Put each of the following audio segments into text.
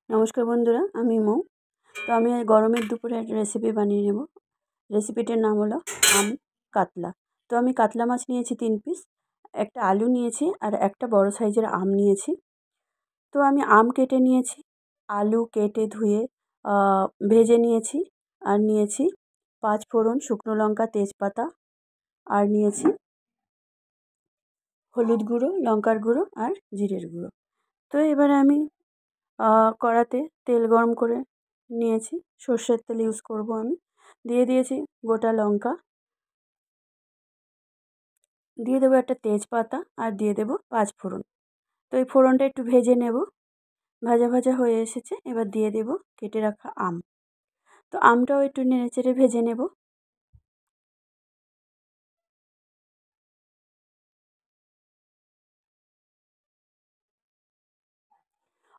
নমস্কার বন্ধুরা, আমি মৌ। তো আমি গরমের দুপুরে একটা রেসিপি বানিয়ে নেব। রেসিপিটার নাম হলো আম কাতলা। তো আমি কাতলা মাছ নিয়েছি 3 পিস, একটা আলু নিয়েছি আর একটা বড় সাইজের আম নিয়েছি। তো আমি আম কেটে নিয়েছি, আলু কেটে ধুয়ে ভেজে নিয়েছি, আর নিয়েছি 5 ফোড়ন, শুকনো লঙ্কা, তেজপাতা, আর নিয়েছি হলুদ গুঁড়ো, লঙ্কার গুঁড়ো আর জিরের গুঁড়ো। তো এবারে আমি কড়াতে তেল গরম করে নিয়েছি, সর্ষের তেল ইউজ করব আমি। দিয়ে দিয়েছি গোটা লঙ্কা, দিয়ে দেবো একটা তেজপাতা, আর দিয়ে দেবো 5 ফোড়ন। তো এই ফোড়নটা একটু ভেজে নেব। ভাজা ভাজা হয়ে এসেছে, এবার দিয়ে দেবো কেটে রাখা আম। তো আমটাও একটু নেড়েচেড়ে ভেজে নেব।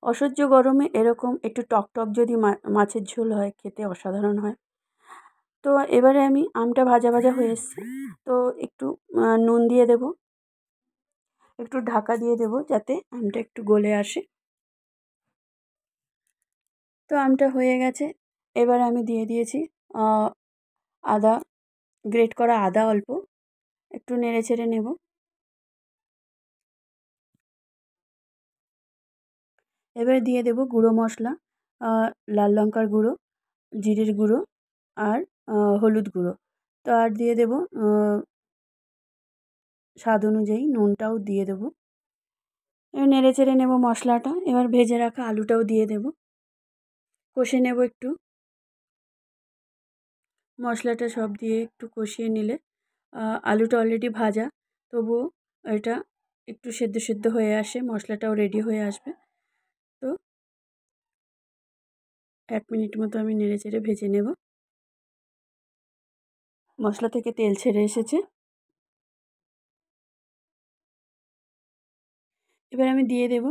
অসহ্য গরমে এরকম একটু টক টক যদি মাছের ঝোল হয়, খেতে অসাধারণ হয়। তো এবারে আমি আমটা ভাজা ভাজা হয়ে এসছে, তো একটু নুন দিয়ে দেব, একটু ঢাকা দিয়ে দেব যাতে আমটা একটু গলে আসে। তো আমটা হয়ে গেছে, এবার আমি দিয়ে দিয়েছি আদা, গ্রেট করা আদা অল্প, একটু নেড়ে চেড়ে নেব। এবার দিয়ে দেব গুঁড়ো মশলা, লাল লঙ্কার গুঁড়ো, জিরের গুঁড়ো, আর হলুদ গুঁড়ো। তো আর দিয়ে দেব স্বাদ অনুযায়ী নুনটাও দিয়ে দেব। এবার নেড়ে চেড়ে নেব মশলাটা। এবার ভেজে রাখা আলুটাও দিয়ে দেব, কষে নেব একটু। মশলাটা সব দিয়ে একটু কষিয়ে নিলে, আলুটা অলরেডি ভাজা, তবুও এটা একটু সেদ্ধ সেদ্ধ হয়ে আসে, মশলাটাও রেডি হয়ে আসবে। তো 1 মিনিট মতো আমি নেড়ে চেড়ে ভেজে নেব। মশলা থেকে তেল ছেড়ে এসেছে, এবার আমি দিয়ে দেব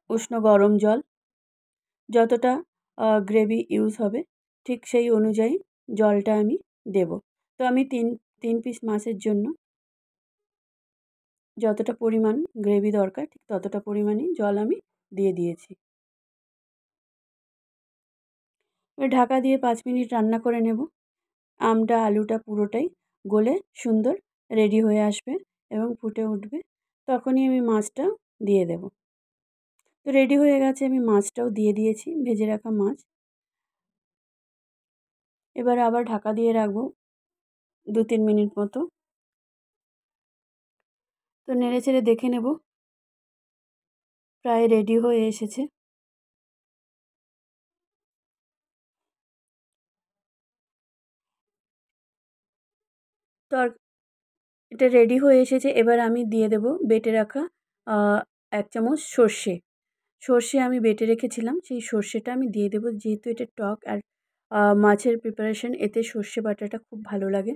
উষ্ণ গরম জল। যতটা গ্রেভি ইউজ হবে ঠিক সেই অনুযায়ী জলটা আমি দেব। তো আমি তিন পিস মাছের জন্য যতটা পরিমাণ গ্রেভি দরকার ঠিক ততটা পরিমাণই জল আমি দিয়ে দিয়েছি। এবার ঢাকা দিয়ে 5 মিনিট রান্না করে নেব। আমটা আলুটা পুরোটাই গলে সুন্দর রেডি হয়ে আসবে এবং ফুটে উঠবে, তখনই আমি মাছটা দিয়ে দেব। তো রেডি হয়ে গেছে, আমি মাছটাও দিয়ে দিয়েছি, ভেজে রাখা মাছ। এবার আবার ঢাকা দিয়ে রাখবো 2-3 মিনিট মতো। তো নেড়ে চেড়ে দেখে নেব, প্রায় রেডি হয়ে এসেছে। তো আর এটা রেডি হয়ে এসেছে, এবার আমি দিয়ে দেব বেটে রাখা 1 চামচ সর্ষে আমি বেটে রেখেছিলাম, সেই সর্ষেটা আমি দিয়ে দেবো। যেহেতু এটা টক আর মাছের প্রিপারেশন, এতে সর্ষে বাটাটা খুব ভালো লাগে,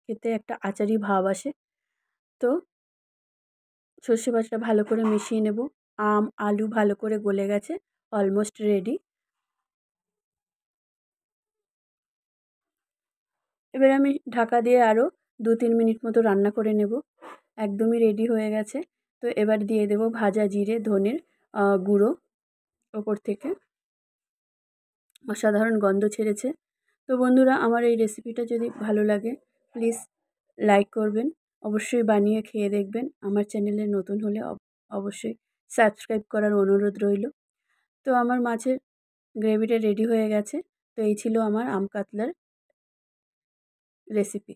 খেতে একটা আচারি ভাব আসে। তো সর্ষে বাটাটা ভালো করে মিশিয়ে নেব। আলু ভালো করে গলে গেছে, অলমোস্ট রেডি। এবার আমি ঢাকা দিয়ে আরও 2-3 মিনিট মতো রান্না করে নেব। একদমই রেডি হয়ে গেছে। তো এবার দিয়ে দেব ভাজা জিরে ধনের গুঁড়ো ওপর থেকে, অসাধারণ গন্ধ ছেড়েছে। তো বন্ধুরা, আমার এই রেসিপিটা যদি ভালো লাগে প্লিজ লাইক করবেন, অবশ্যই বানিয়ে খেয়ে দেখবেন। আমার চ্যানেলে নতুন হলে অবশ্যই সাবস্ক্রাইব করার অনুরোধ রইল। তো আমার মাছের গ্রেভিটা রেডি হয়ে গেছে। তো এই ছিল আমার আম কাতলার রেসিপি।